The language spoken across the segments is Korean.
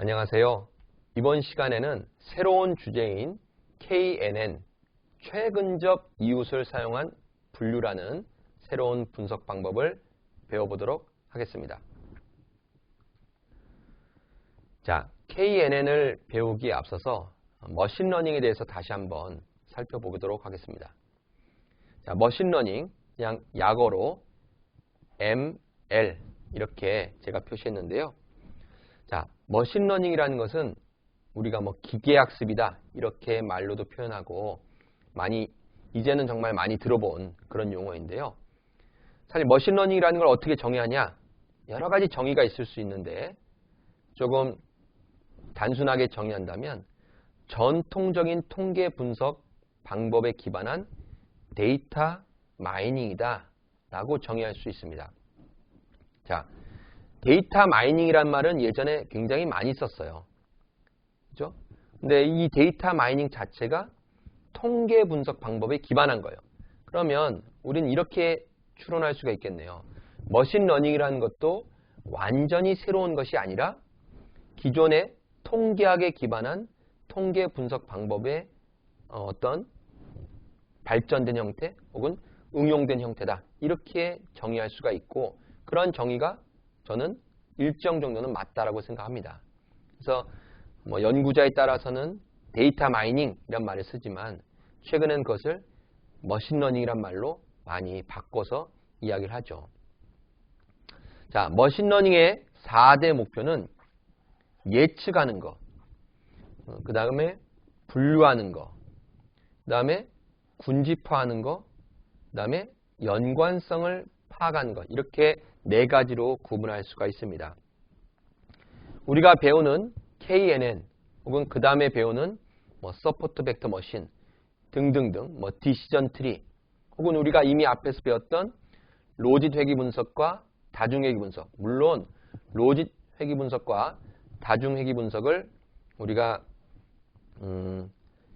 안녕하세요. 이번 시간에는 새로운 주제인 KNN, 최근접 이웃을 사용한 분류라는 새로운 분석 방법을 배워보도록 하겠습니다. 자, KNN을 배우기에 앞서서 머신러닝에 대해서 다시 한번 살펴보도록 하겠습니다. 자, 머신러닝, 그냥 약어로 ML 이렇게 제가 표시했는데요. 자, 머신러닝이라는 것은 우리가 기계학습이다 이렇게 말로도 표현하고 이제는 정말 많이 들어본 그런 용어인데요. 사실 머신러닝이라는 걸 어떻게 정의하냐? 여러 가지 정의가 있을 수 있는데 조금 단순하게 정의한다면 전통적인 통계 분석 방법에 기반한 데이터 마이닝이다 라고 정의할 수 있습니다. 자, 데이터 마이닝이란 말은 예전에 굉장히 많이 썼어요. 그죠? 근데 이 데이터 마이닝 자체가 통계 분석 방법에 기반한 거예요. 그러면 우리는 이렇게 추론할 수가 있겠네요. 머신러닝이라는 것도 완전히 새로운 것이 아니라 기존의 통계학에 기반한 통계 분석 방법의 어떤 발전된 형태 혹은 응용된 형태다. 이렇게 정의할 수가 있고 그런 정의가 저는 일정 정도는 맞다라고 생각합니다. 그래서 연구자에 따라서는 데이터 마이닝 이란 말을 쓰지만 최근엔 그것을 머신러닝이란 말로 많이 바꿔서 이야기를 하죠. 자, 머신러닝의 4대 목표는 예측하는 것, 그 다음에 분류하는 것, 그 다음에 군집화하는 것, 그 다음에 연관성을 파악하는 것, 이렇게 4가지로 구분할 수가 있습니다. 우리가 배우는 KNN 혹은 그 다음에 배우는 서포트 벡터 머신 등등등 디시전 트리 혹은 우리가 이미 앞에서 배웠던 로짓 회귀 분석과 다중 회귀 분석, 물론 로짓 회귀 분석과 다중 회귀 분석을 우리가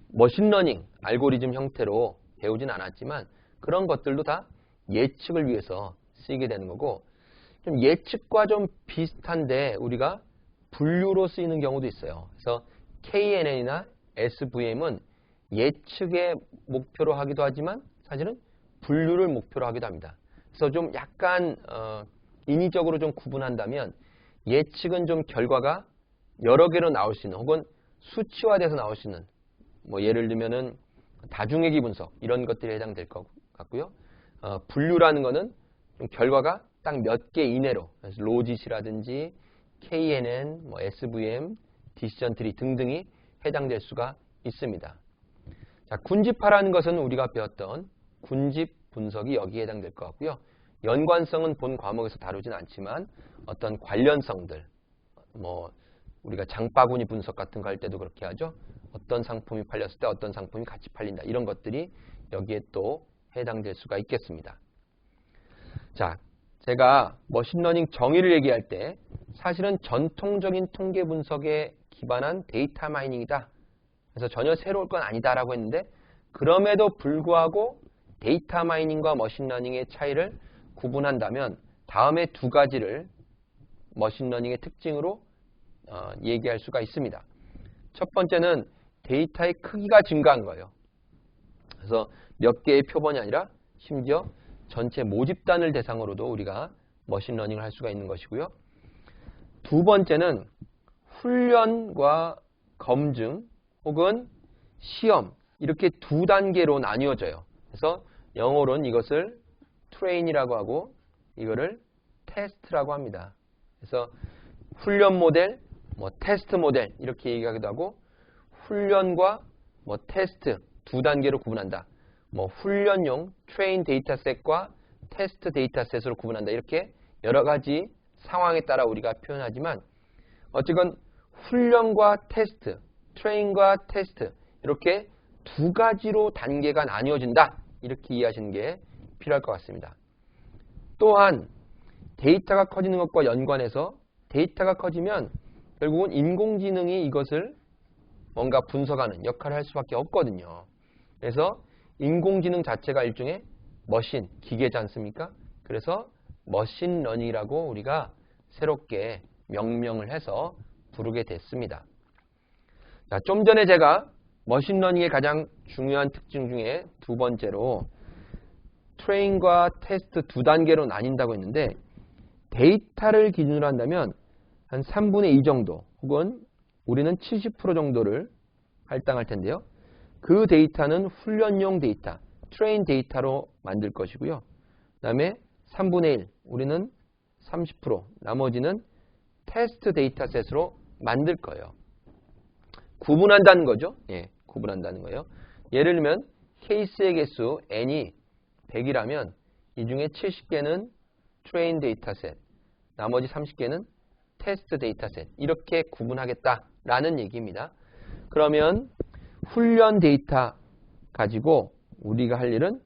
머신러닝 알고리즘 형태로 배우진 않았지만 그런 것들도 다 예측을 위해서 쓰이게 되는 거고, 좀 예측과 좀 비슷한데 우리가 분류로 쓰이는 경우도 있어요. 그래서 KNN이나 SVM은 예측의 목표로 하기도 하지만 사실은 분류를 목표로 하기도 합니다. 그래서 좀 약간 인위적으로 좀 구분한다면 예측은 좀 결과가 여러 개로 나올 수 있는 혹은 수치화돼서 나올 수 있는 예를 들면은 다중회귀 분석 이런 것들이 해당될 것 같고요. 분류라는 거는 좀 결과가 딱 몇 개 이내로, 그래서 로짓이라든지 KNN, SVM, 디시전 트리 등등이 해당될 수가 있습니다. 자, 군집화라는 것은 우리가 배웠던 군집 분석이 여기에 해당될 것 같고요. 연관성은 본 과목에서 다루진 않지만 어떤 관련성들, 우리가 장바구니 분석 같은 거 할 때도 그렇게 하죠. 어떤 상품이 팔렸을 때 어떤 상품이 같이 팔린다. 이런 것들이 여기에 또 해당될 수가 있겠습니다. 자, 제가 머신러닝 정의를 얘기할 때 사실은 전통적인 통계 분석에 기반한 데이터 마이닝이다. 그래서 전혀 새로울 건 아니다라고 했는데 그럼에도 불구하고 데이터 마이닝과 머신러닝의 차이를 구분한다면 다음에 2가지를 머신러닝의 특징으로 얘기할 수가 있습니다. 첫 번째는 데이터의 크기가 증가한 거예요. 그래서 몇 개의 표본이 아니라 심지어 전체 모집단을 대상으로도 우리가 머신러닝을 할 수가 있는 것이고요. 2번째는 훈련과 검증 혹은 시험 이렇게 2단계로 나뉘어져요. 그래서 영어로는 이것을 트레인이라고 하고 이거를 테스트라고 합니다. 그래서 훈련 모델, 테스트 모델 이렇게 얘기하기도 하고 훈련과 테스트 2단계로 구분한다. 훈련용 트레인 데이터셋과 테스트 데이터셋으로 구분한다. 이렇게 여러 가지 상황에 따라 우리가 표현하지만 어쨌건 훈련과 테스트, 트레인과 테스트 이렇게 2가지로 단계가 나뉘어진다. 이렇게 이해하시는 게 필요할 것 같습니다. 또한 데이터가 커지는 것과 연관해서 데이터가 커지면 결국은 인공지능이 이것을 뭔가 분석하는 역할을 할 수밖에 없거든요. 그래서 인공지능 자체가 일종의 머신, 기계지 않습니까? 그래서 머신러닝이라고 우리가 새롭게 명명을 해서 부르게 됐습니다. 자, 좀 전에 제가 머신러닝의 가장 중요한 특징 중에 두 번째로 트레인과 테스트 두 단계로 나뉜다고 했는데 데이터를 기준으로 한다면 한 3분의 2 정도 혹은 우리는 70% 정도를 할당할 텐데요. 그 데이터는 훈련용 데이터, 트레인 데이터로 만들 것이고요. 그 다음에 3분의 1, 우리는 30%, 나머지는 테스트 데이터셋으로 만들 거예요. 구분한다는 거죠. 예, 구분한다는 거예요. 예를 들면 케이스의 개수 n이 100이라면 이 중에 70개는 트레인 데이터셋, 나머지 30개는 테스트 데이터셋 이렇게 구분하겠다라는 얘기입니다. 그러면 훈련 데이터 가지고 우리가 할 일은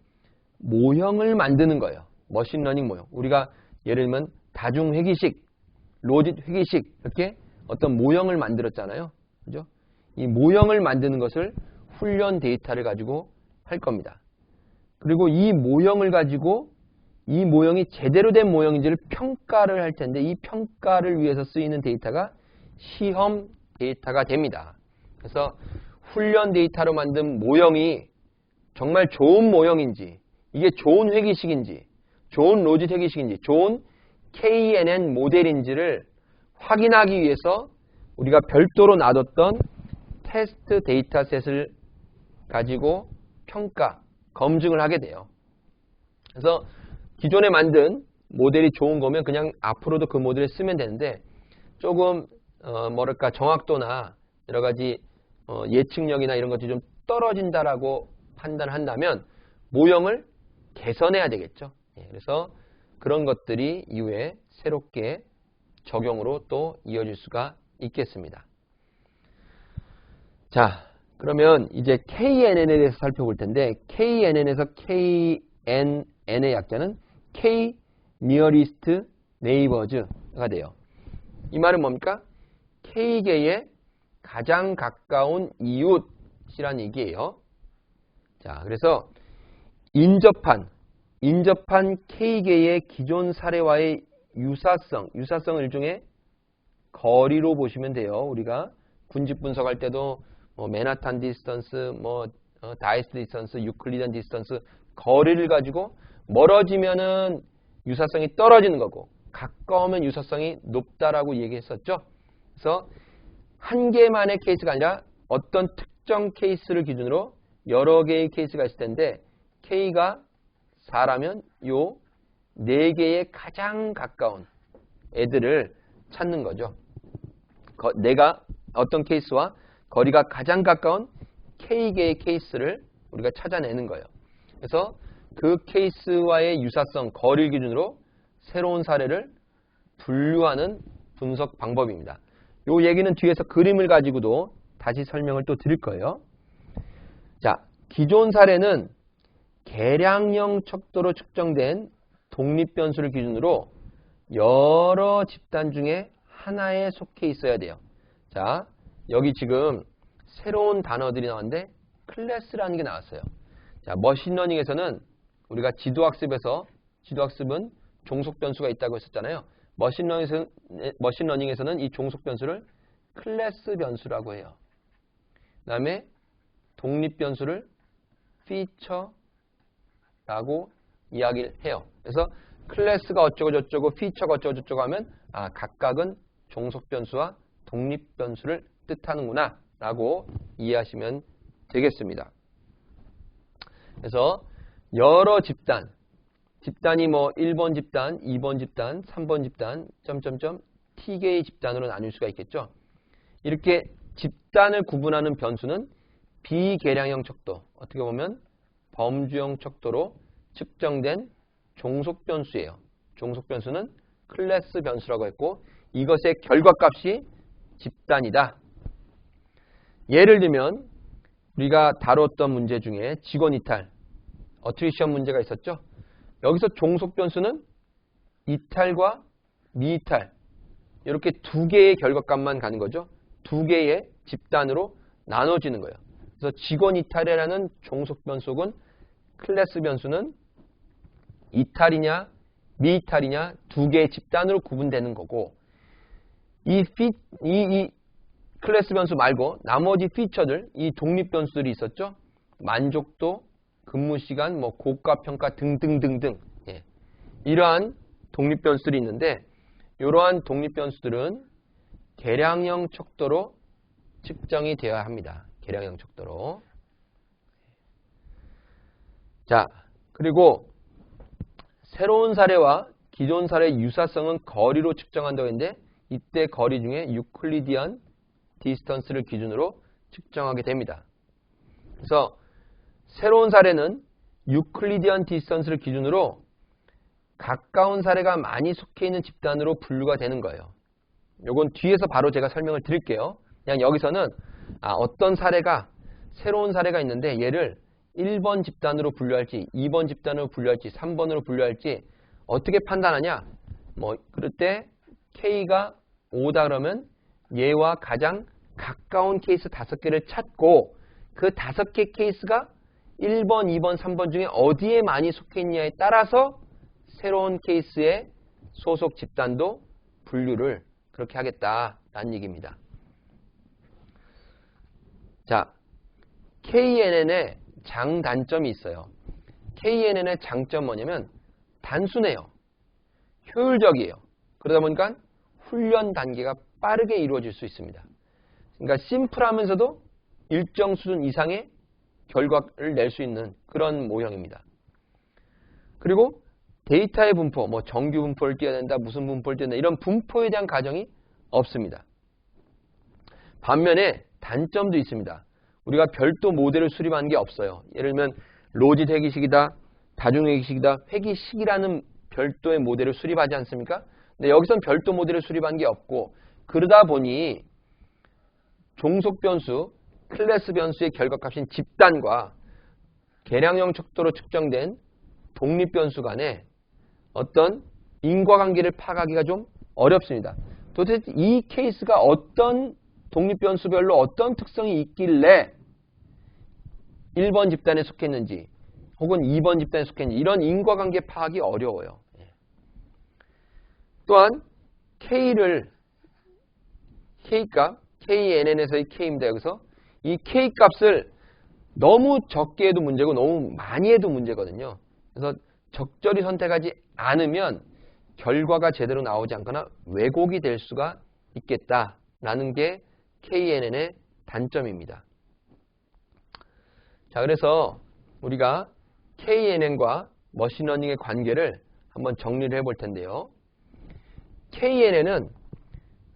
모형을 만드는 거예요. 머신러닝 모형. 우리가 예를 들면 다중회기식, 로짓 회기식 이렇게 어떤 모형을 만들었잖아요. 그죠? 이 모형을 만드는 것을 훈련 데이터를 가지고 할 겁니다. 그리고 이 모형을 가지고 이 모형이 제대로 된 모형인지를 평가를 할 텐데 이 평가를 위해서 쓰이는 데이터가 시험 데이터가 됩니다. 그래서 훈련 데이터로 만든 모형이 정말 좋은 모형인지, 이게 좋은 회기식인지, 좋은 로짓 회기식인지, 좋은 KNN 모델인지를 확인하기 위해서 우리가 별도로 놔뒀던 테스트 데이터셋을 가지고 평가, 검증을 하게 돼요. 그래서 기존에 만든 모델이 좋은 거면 그냥 앞으로도 그 모델을 쓰면 되는데 조금 뭐랄까 정확도나 여러 가지 예측력이나 이런 것들이 좀 떨어진다라고 판단한다면 모형을 개선해야 되겠죠. 예, 그래서 그런 것들이 이후에 새롭게 적용으로 또 이어질 수가 있겠습니다. 자, 그러면 이제 KNN에 대해서 살펴볼 텐데 KNN에서 KNN의 약자는 K Nearest Neighbors가 돼요. 이 말은 뭡니까? K개의 가장 가까운 이웃이란 얘기예요. 자, 그래서 인접한 K개의 기존 사례와의 유사성을 일종의 거리로 보시면 돼요. 우리가 군집 분석할 때도 뭐 맨하탄 디스턴스, 다이스 디스턴스, 유클리디안 디스턴스 거리를 가지고 멀어지면은 유사성이 떨어지는 거고 가까우면 유사성이 높다라고 얘기했었죠. 그래서 한 개만의 케이스가 아니라 어떤 특정 케이스를 기준으로 여러 개의 케이스가 있을 텐데 K가 4라면 요 4개의 가장 가까운 애들을 찾는 거죠. 내가 어떤 케이스와 거리가 가장 가까운 K개의 케이스를 우리가 찾아내는 거예요. 그래서 그 케이스와의 유사성, 거리를 기준으로 새로운 사례를 분류하는 분석 방법입니다. 요 얘기는 뒤에서 그림을 가지고도 다시 설명을 또 드릴 거예요. 자, 기존 사례는 계량형 척도로 측정된 독립변수를 기준으로 여러 집단 중에 하나에 속해 있어야 돼요. 자, 여기 지금 새로운 단어들이 나왔는데 클래스라는 게 나왔어요. 자, 머신러닝에서는 우리가 지도학습은 종속변수가 있다고 했었잖아요. 머신러닝에서는 이 종속변수를 클래스 변수라고 해요. 그 다음에 독립변수를 피처라고 이야기를 해요. 그래서 클래스가 어쩌고 저쩌고 피처가 어쩌고 저쩌고 하면 각각은 종속변수와 독립변수를 뜻하는구나 라고 이해하시면 되겠습니다. 그래서 여러 집단이 뭐 1번 집단, 2번 집단, 3번 집단, T개의 집단으로 나눌 수가 있겠죠. 이렇게 집단을 구분하는 변수는 비계량형 척도, 어떻게 보면 범주형 척도로 측정된 종속변수예요. 종속변수는 클래스 변수라고 했고 이것의 결과값이 집단이다. 예를 들면 우리가 다뤘던 문제 중에 직원 이탈, 어트리션 문제가 있었죠. 여기서 종속변수는 이탈과 미이탈 이렇게 두 개의 결과값만 가는 거죠. 두 개의 집단으로 나눠지는 거예요. 그래서 직원 이탈이라는 종속변수 혹은 클래스 변수는 이탈이냐 미이탈이냐 두 개의 집단으로 구분되는 거고 이 클래스 변수 말고 나머지 피처들, 이 독립 변수들이 있었죠. 만족도, 근무 시간, 뭐 고가 평가 등등등등. 예. 이러한 독립 변수들이 있는데 이러한 독립 변수들은 계량형 척도로 측정이 되어야 합니다. 계량형 척도로. 자, 그리고 새로운 사례와 기존 사례의 유사성은 거리로 측정한다고 했는데 이때 거리 중에 유클리디안 디스턴스를 기준으로 측정하게 됩니다. 그래서 새로운 사례는 유클리디안 디스턴스를 기준으로 가까운 사례가 많이 속해 있는 집단으로 분류가 되는 거예요. 요건 뒤에서 바로 제가 설명을 드릴게요. 그냥 여기서는 어떤 사례가 새로운 사례가 있는데 얘를 1번 집단으로 분류할지 2번 집단으로 분류할지 3번으로 분류할지 어떻게 판단하냐? 뭐 그럴 때 K가 5다 그러면 얘와 가장 가까운 케이스 5개를 찾고 그 5개 케이스가 1번, 2번, 3번 중에 어디에 많이 속해 있냐에 따라서 새로운 케이스의 소속 집단도 분류를 그렇게 하겠다라는 얘기입니다. 자, KNN의 장단점이 있어요. KNN의 장점 뭐냐면 단순해요. 효율적이에요. 그러다 보니까 훈련 단계가 빠르게 이루어질 수 있습니다. 그러니까 심플하면서도 일정 수준 이상의 결과를 낼 수 있는 그런 모형입니다. 그리고 데이터의 분포, 뭐 정규 분포를 띄어야 된다, 무슨 분포를 띄어야 된다 이런 분포에 대한 가정이 없습니다. 반면에 단점도 있습니다. 우리가 별도 모델을 수립하는 게 없어요. 예를 들면 로짓 회기식이다, 다중 회기식이다, 회기식이라는 별도의 모델을 수립하지 않습니까? 근데 여기선 별도 모델을 수립한 게 없고 그러다 보니 종속 변수, 클래스 변수의 결과값인 집단과 계량형 척도로 측정된 독립 변수 간에 어떤 인과관계를 파악하기가 좀 어렵습니다. 도대체 이 케이스가 어떤 독립 변수별로 어떤 특성이 있길래 1번 집단에 속했는지 혹은 2번 집단에 속했는지 이런 인과관계 파악이 어려워요. 또한 K값, KNN에서의 K입니다. 여기서 이 K값을 너무 적게 해도 문제고 너무 많이 해도 문제거든요. 그래서 적절히 선택하지 않으면 결과가 제대로 나오지 않거나 왜곡이 될 수가 있겠다라는 게 KNN의 단점입니다. 자, 그래서 우리가 KNN과 머신러닝의 관계를 한번 정리를 해볼 텐데요. KNN은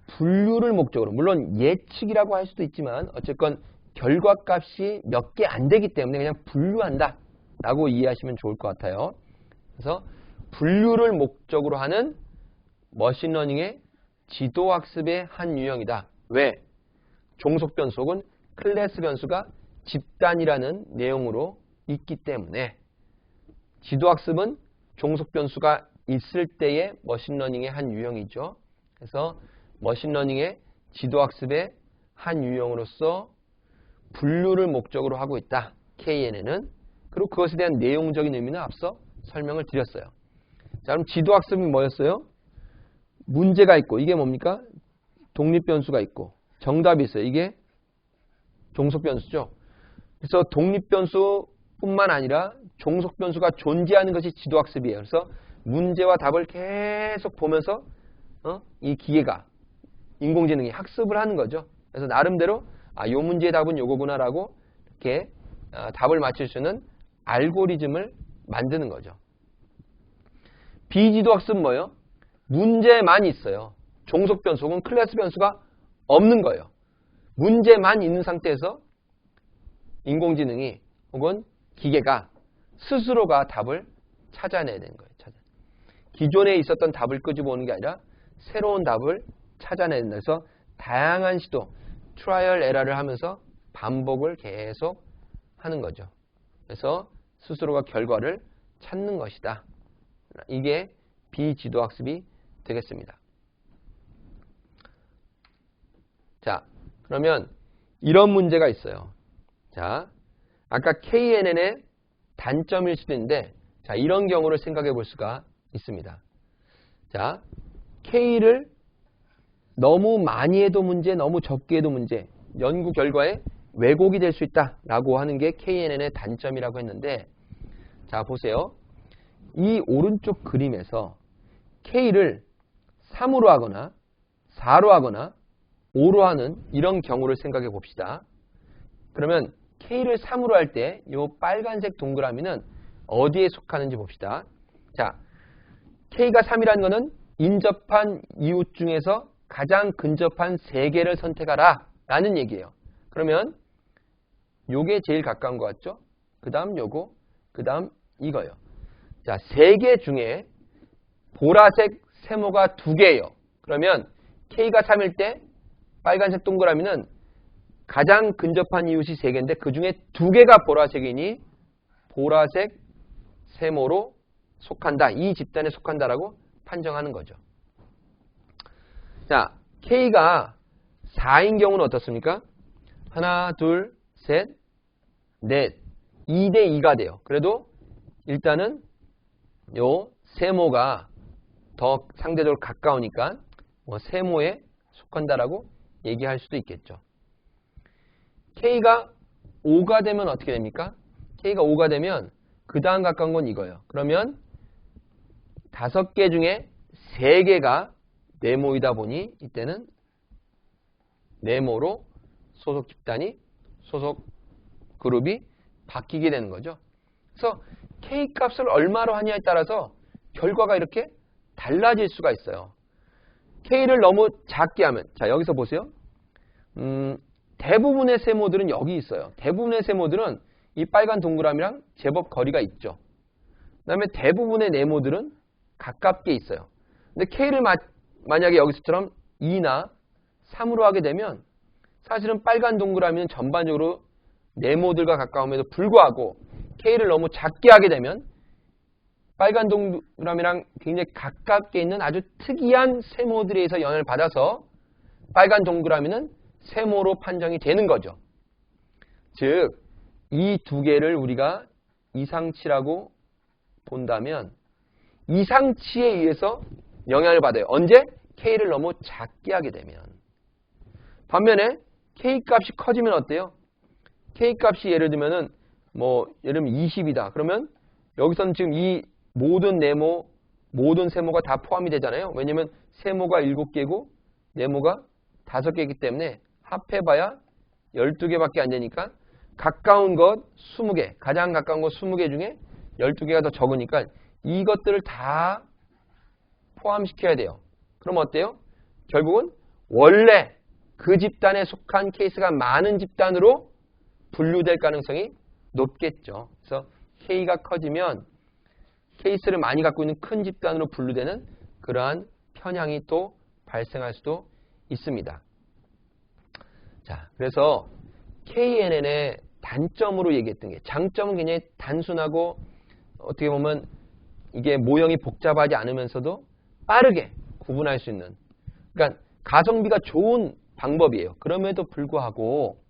분류를 목적으로, 물론 예측이라고 할 수도 있지만 어쨌건 결과값이 몇 개 안 되기 때문에 그냥 분류한다 라고 이해하시면 좋을 것 같아요. 그래서 분류를 목적으로 하는 머신러닝의 지도학습의 한 유형이다. 왜? 종속 변수 혹은 클래스 변수가 집단이라는 내용으로 있기 때문에 지도학습은 종속 변수가 있을 때의 머신러닝의 한 유형이죠. 그래서 머신러닝의 지도학습의 한 유형으로서 분류를 목적으로 하고 있다. KNN은. 그리고 그것에 대한 내용적인 의미는 앞서 설명을 드렸어요. 자, 그럼 지도학습이 뭐였어요? 문제가 있고 이게 뭡니까? 독립변수가 있고 정답이 있어요. 이게 종속변수죠. 그래서 독립변수뿐만 아니라 종속변수가 존재하는 것이 지도학습이에요. 그래서 문제와 답을 계속 보면서 이 기계가 인공지능이 학습을 하는 거죠. 그래서 나름대로 이 문제의 답은 요거구나라고 이렇게 답을 맞출 수 있는 알고리즘을 만드는 거죠. 비지도학습은 뭐예요? 문제만 있어요. 종속 변수 혹은 클래스 변수가 없는 거예요. 문제만 있는 상태에서 인공지능이 혹은 기계가 스스로가 답을 찾아내야 되는 거예요. 기존에 있었던 답을 끄집어오는 게 아니라 새로운 답을 찾아내야 된다. 그래서 다양한 시도, 트라이얼 에러를 하면서 반복을 계속 하는 거죠. 그래서 스스로가 결과를 찾는 것이다. 이게 비지도학습이 되겠습니다. 자, 그러면 이런 문제가 있어요. 자, 아까 KNN의 단점일 수도 있는데, 자, 이런 경우를 생각해 볼 수가 있습니다. 자, K를 너무 많이 해도 문제, 너무 적게 해도 문제, 연구 결과에 왜곡이 될 수 있다라고 하는 게 KNN의 단점이라고 했는데, 자 보세요. 이 오른쪽 그림에서 K를 3으로 하거나 4로 하거나 5로 하는 이런 경우를 생각해 봅시다. 그러면 K를 3으로 할 때 이 빨간색 동그라미는 어디에 속하는지 봅시다. 자, K가 3이라는 것은 인접한 이웃 중에서 가장 근접한 3개를 선택하라 라는 얘기예요. 그러면 요게 제일 가까운 것 같죠? 그 다음 요거, 그 다음 이거요. 자, 3개 중에 보라색 세모가 2개예요. 그러면 K가 3일 때 빨간색 동그라미는 가장 근접한 이웃이 3개인데 그 중에 2개가 보라색이니 보라색 세모로 속한다. 이 집단에 속한다라고 판정하는 거죠. 자, K가 4인 경우는 어떻습니까? 하나, 둘, 셋, 넷, 2대 2가 돼요. 그래도 일단은 요 세모가 더 상대적으로 가까우니까 뭐 세모에 속한다라고 얘기할 수도 있겠죠. K가 5가 되면 어떻게 됩니까? K가 5가 되면 그 다음 가까운 건 이거예요. 그러면 5개 중에 3개가 네모이다 보니 이때는 네모로 소속 집단이, 소속 그룹이 바뀌게 되는 거죠. 그래서 K 값을 얼마로 하냐에 따라서 결과가 이렇게 달라질 수가 있어요. K를 너무 작게 하면, 자 여기서 보세요. 대부분의 세모들은 여기 있어요. 대부분의 세모들은 이 빨간 동그라미랑 제법 거리가 있죠. 그 다음에 대부분의 네모들은 가깝게 있어요. 근데 K를 만약에 여기서처럼 2나 3으로 하게 되면 사실은 빨간 동그라미는 전반적으로 네모들과 가까움에도 불구하고 K를 너무 작게 하게 되면 빨간 동그라미랑 굉장히 가깝게 있는 아주 특이한 세모들에 의해서 영향을 받아서 빨간 동그라미는 세모로 판정이 되는 거죠. 즉, 이 2개를 우리가 이상치라고 본다면 이상치에 의해서 영향을 받아요. 언제? K를 너무 작게 하게 되면. 반면에 K 값이 커지면 어때요? K 값이 예를 들면은 예를 들면 20이다. 그러면 여기서는 지금 이 모든 네모, 모든 세모가 다 포함이 되잖아요. 왜냐면 세모가 7개고 네모가 5개이기 때문에 합해봐야 12개밖에 안 되니까 가까운 것 20개, 가장 가까운 것 20개 중에 12개가 더 적으니까 이것들을 다 포함시켜야 돼요. 그럼 어때요? 결국은 원래 그 집단에 속한 케이스가 많은 집단으로 분류될 가능성이 높겠죠. 그래서 K가 커지면 케이스를 많이 갖고 있는 큰 집단으로 분류되는 그러한 편향이 또 발생할 수도 있습니다. 자, 그래서 KNN의 단점으로 얘기했던 게, 장점은 굉장히 단순하고 어떻게 보면 이게 모형이 복잡하지 않으면서도 빠르게 구분할 수 있는, 그러니까 가성비가 좋은 방법이에요. 그럼에도 불구하고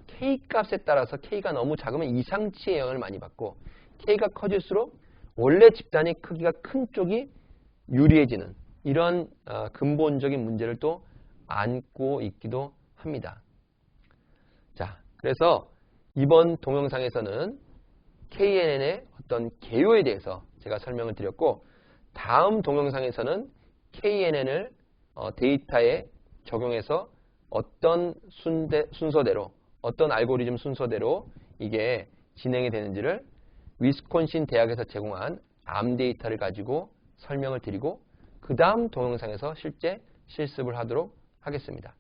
K 값에 따라서 K가 너무 작으면 이상치의 영향을 많이 받고 K가 커질수록 원래 집단의 크기가 큰 쪽이 유리해지는 이런 근본적인 문제를 또 안고 있기도 합니다. 자, 그래서 이번 동영상에서는 KNN의 어떤 개요에 대해서 제가 설명을 드렸고, 다음 동영상에서는 KNN을 데이터에 적용해서 어떤 순서대로, 어떤 알고리즘 순서대로 이게 진행이 되는지를 위스콘신 대학에서 제공한 암 데이터를 가지고 설명을 드리고, 그 다음 동영상에서 실제 실습을 하도록 하겠습니다.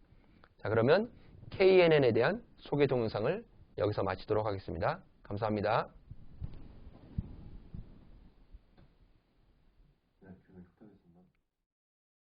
자, 그러면 KNN에 대한 소개 동영상을 여기서 마치도록 하겠습니다. 감사합니다.